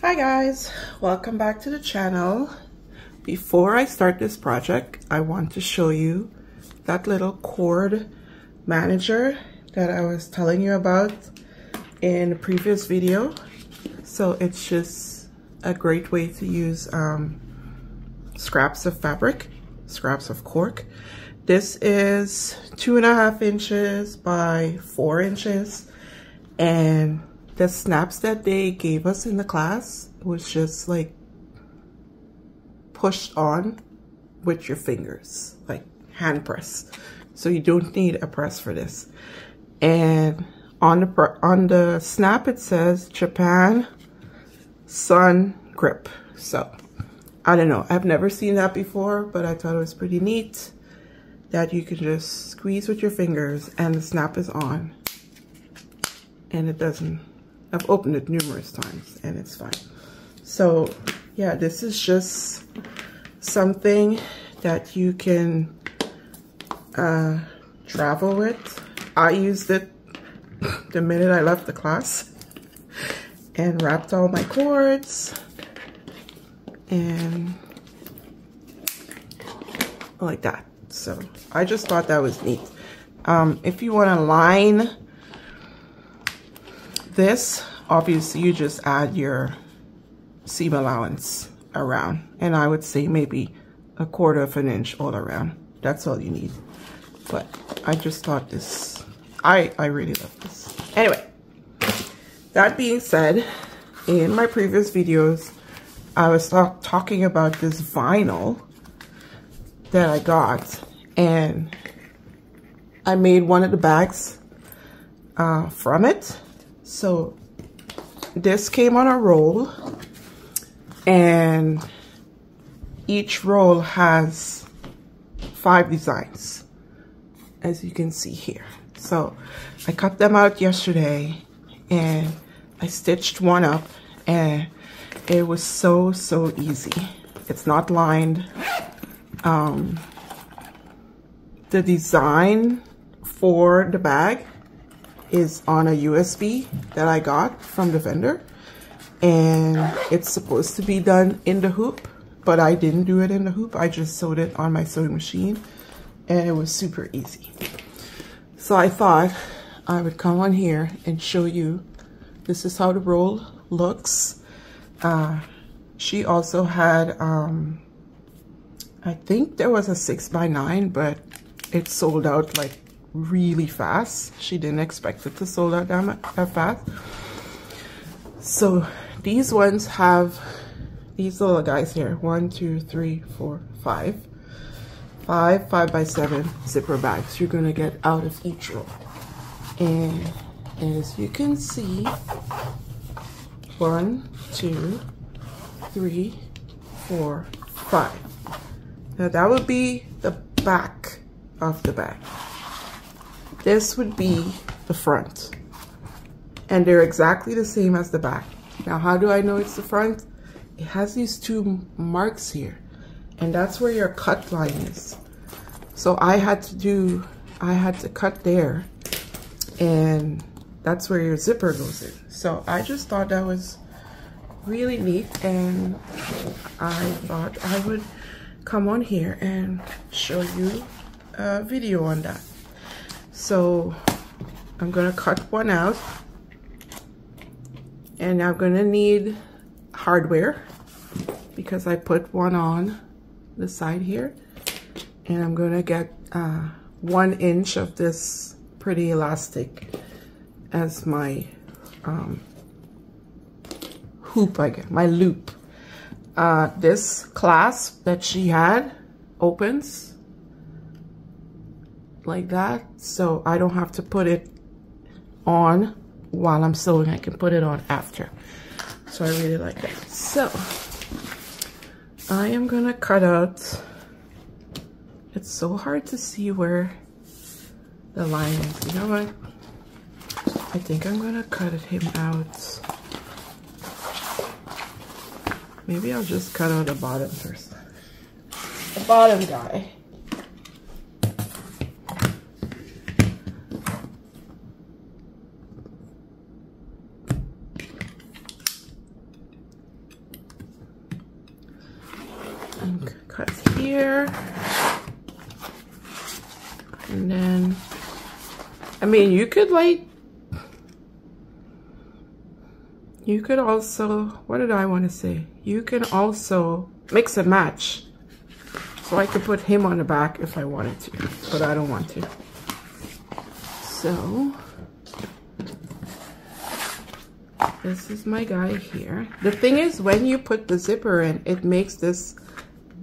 Hi guys, welcome back to the channel. Before I start this project, I want to show you that little cord manager that I was telling you about in the previous video. So it's just a great way to use scraps of fabric, scraps of cork. This is 2.5 inches by 4 inches, and the snaps that they gave us in the class was just like pushed on with your fingers, like hand press. So you don't need a press for this. And on the snap it says Japan Sun Grip. So I don't know, I've never seen that before, but I thought it was pretty neat that you can just squeeze with your fingers and the snap is on, and it doesn't. I've opened it numerous times and it's fine. So yeah, this is just something that you can travel with. I used it the minute I left the class and wrapped all my cords and like that. So I just thought that was neat. If you want to line this, obviously you just add your seam allowance around, and I would say maybe 1/4 of an inch all around. That's all you need. But I just thought this, I really love this. Anyway, that being said, in my previous videos I was talking about this vinyl that I got, and I made one of the bags from it. So this came on a roll, and each roll has 5 designs, as you can see here. So I cut them out yesterday and I stitched one up, and it was so easy. It's not lined. The design for the bag is on a USB that I got from the vendor, and it's supposed to be done in the hoop, but I didn't do it in the hoop. I just sewed it on my sewing machine, and it was super easy. So I thought I would come on here and show you. This is how the roll looks. She also had I think there was a 6x9, but it sold out like really fast. She didn't expect it to sold out that fast. So these ones have these little guys here. 1, 2, 3, 4, 5. 5 5x7 zipper bags you're gonna get out of each roll. And as you can see, 1, 2, 3, 4, 5. Now that would be the back of the bag. This would be the front, and they're exactly the same as the back. Now, how do I know it's the front? It has these 2 marks here, and that's where your cut line is. So I had to cut there, and that's where your zipper goes in. So I just thought that was really neat, and I thought I would come on here and show you a video on that. So I'm gonna cut one out, and I'm gonna need hardware because I put one on the side here, and I'm gonna get 1 inch of this pretty elastic as my hoop, I guess, my loop. This clasp that she had opens like that, so I don't have to put it on while I'm sewing. I can put it on after. So I really like that. So I am gonna cut out, it's so hard to see where the line is. You know what? I think I'm gonna cut him out. Maybe I'll just cut out the bottom first. The bottom guy. cut here. And then, I mean, you could like, you could also, what did I want to say? You can also mix and match. So I could put him on the back if I wanted to, but I don't want to. So, this is my guy here. The thing is, when you put the zipper in, it makes this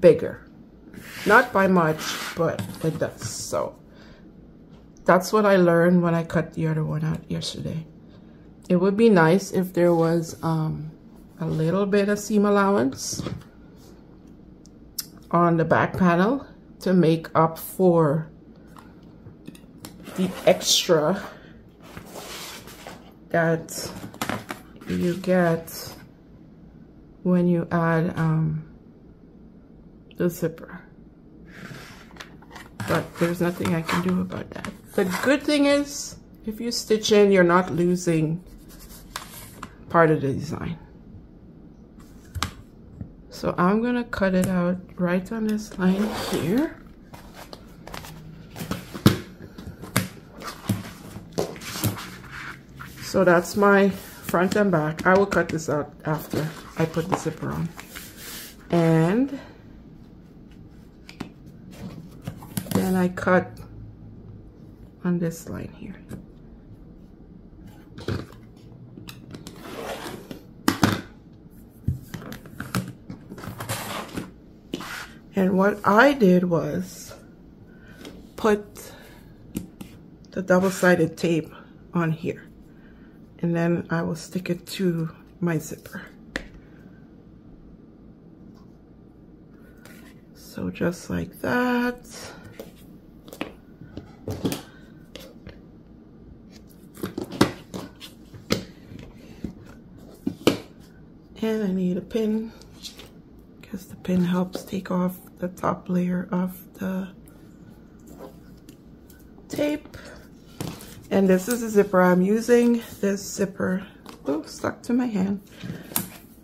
bigger. Not by much, but it does. So, that's what I learned when I cut the other one out yesterday. It would be nice if there was a little bit of seam allowance on the back panel to make up for the extra that you get when you add the zipper. But there's nothing I can do about that. The good thing is, if you stitch in, you're not losing part of the design. So I'm gonna cut it out right on this line here. So that's my front and back. I will cut this out after I put the zipper on. And then I cut on this line here. And what I did was put the double-sided tape on here. And then I will stick it to my zipper. So just like that. And I need a pin, because the pin helps take off the top layer of the tape. And this is the zipper I'm using. This zipper, oh, stuck to my hand.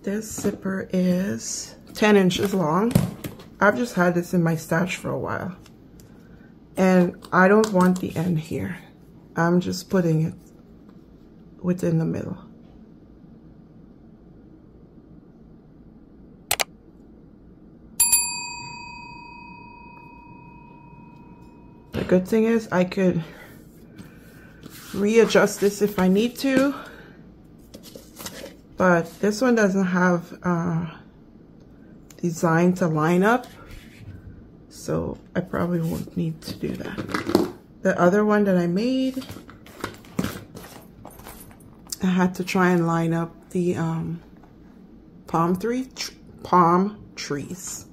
This zipper is 10 inches long. I've just had this in my stash for a while. And I don't want the end here. I'm just putting it within the middle. The good thing is I could readjust this if I need to, but this one doesn't have design to line up, so I probably won't need to do that. The other one that I made, I had to try and line up the palm trees.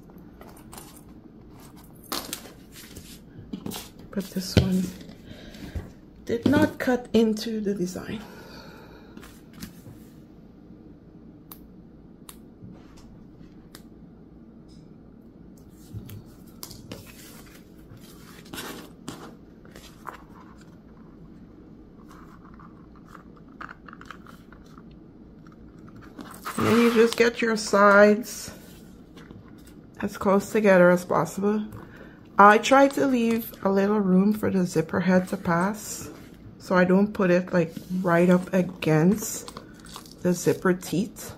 But this one did not cut into the design. And then you just get your sides as close together as possible. I try to leave a little room for the zipper head to pass, so I don't put it like right up against the zipper teeth.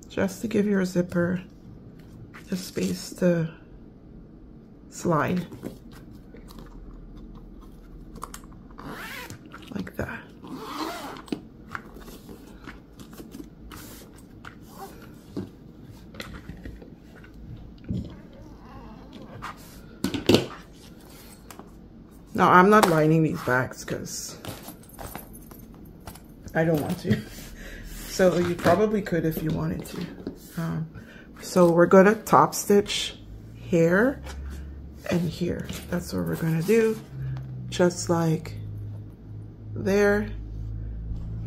Just to give your zipper the space to slide. Like that. Now, I'm not lining these bags because I don't want to. So you probably could if you wanted to. So we're gonna top stitch here and here. That's what we're gonna do. Just like there,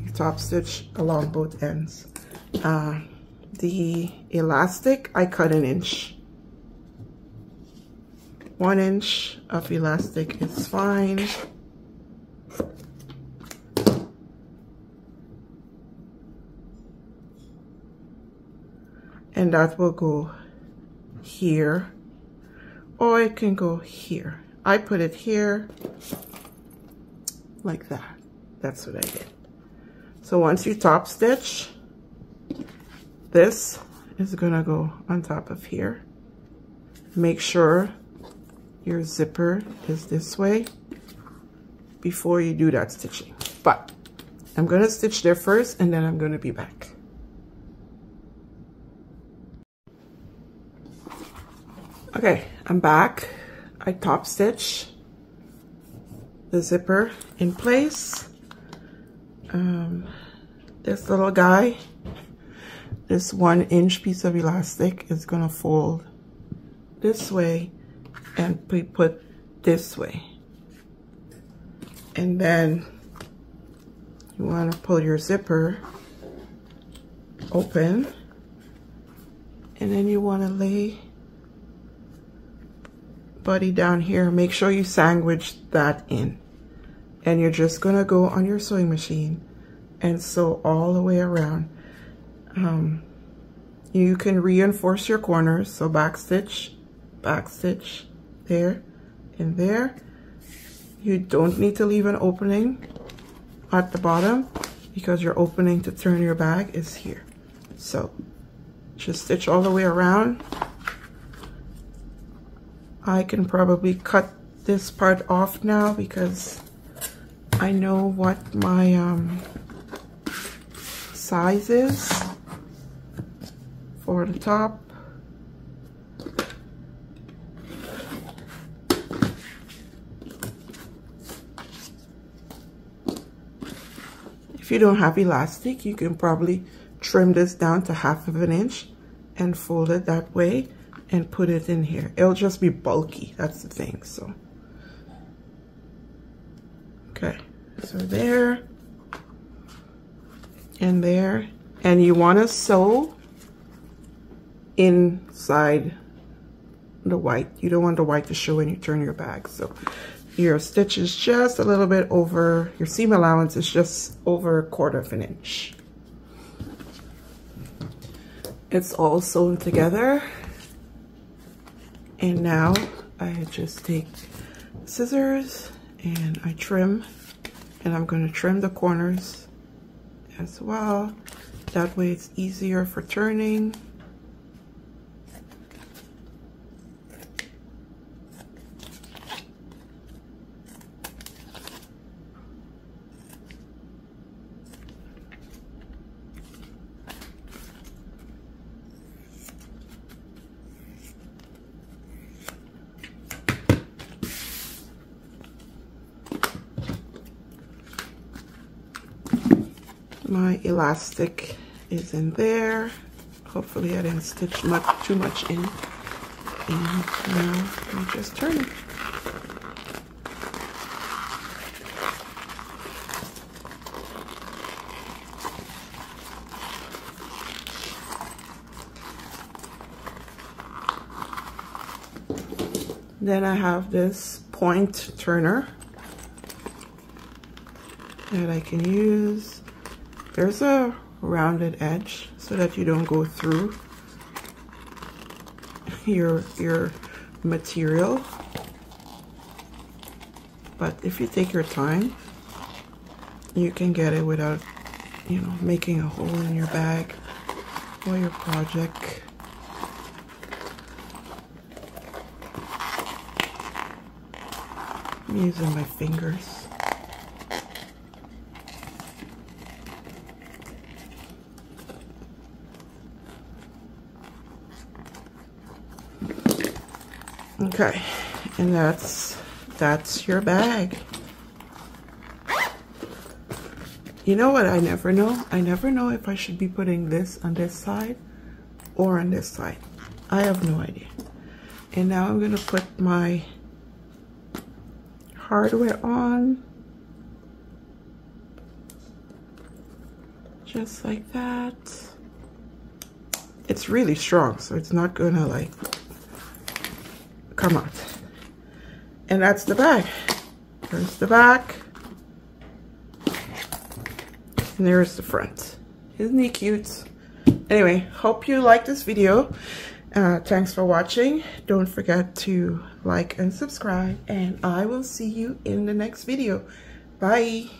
you top stitch along both ends. The elastic, I cut 1 inch. 1 inch of elastic is fine. and that will go here, or it can go here. I put it here like that. That's what I did. So once you top stitch, this is gonna go on top of here. Make sure your zipper is this way before you do that stitching. But I'm gonna stitch there first, and then I'm gonna be back. Okay, I'm back. I top stitch the zipper in place. This little guy, this 1-inch piece of elastic is gonna fold this way and be put this way. And then you want to pull your zipper open, and then you want to lay buddy down here. Make sure you sandwich that in, and you're just gonna go on your sewing machine and sew all the way around. You can reinforce your corners, so back stitch there and there. You don't need to leave an opening at the bottom because your opening to turn your bag is here. So just stitch all the way around. I can probably cut this part off now because I know what my size is for the top. If you don't have elastic, you can probably trim this down to 1/2 inch and fold it that way and put it in here. It'll just be bulky, that's the thing. So okay, so there and there, and you want to sew inside the white. You don't want the white to show when you turn your bag. So your stitch is just a little bit over, your seam allowance is just over 1/4 inch. It's all sewn together. And now I just take scissors and I trim, and I'm going to trim the corners as well. That way it's easier for turning. My elastic is in there. Hopefully I didn't stitch too much in. And now I just turn it. Then I have this point turner that I can use. There's a rounded edge so that you don't go through your material. But if you take your time, you can get it without, you know, making a hole in your bag or your project. I'm using my fingers. Okay, and that's your bag. You know what I never know? I never know if I should be putting this on this side or on this side. I have no idea. And now I'm gonna put my hardware on. Just like that. It's really strong, so it's not gonna like come out. And that's the bag. There's the back. And there's the front. Isn't he cute? Anyway, hope you like this video. Thanks for watching. Don't forget to like and subscribe, and I will see you in the next video. Bye.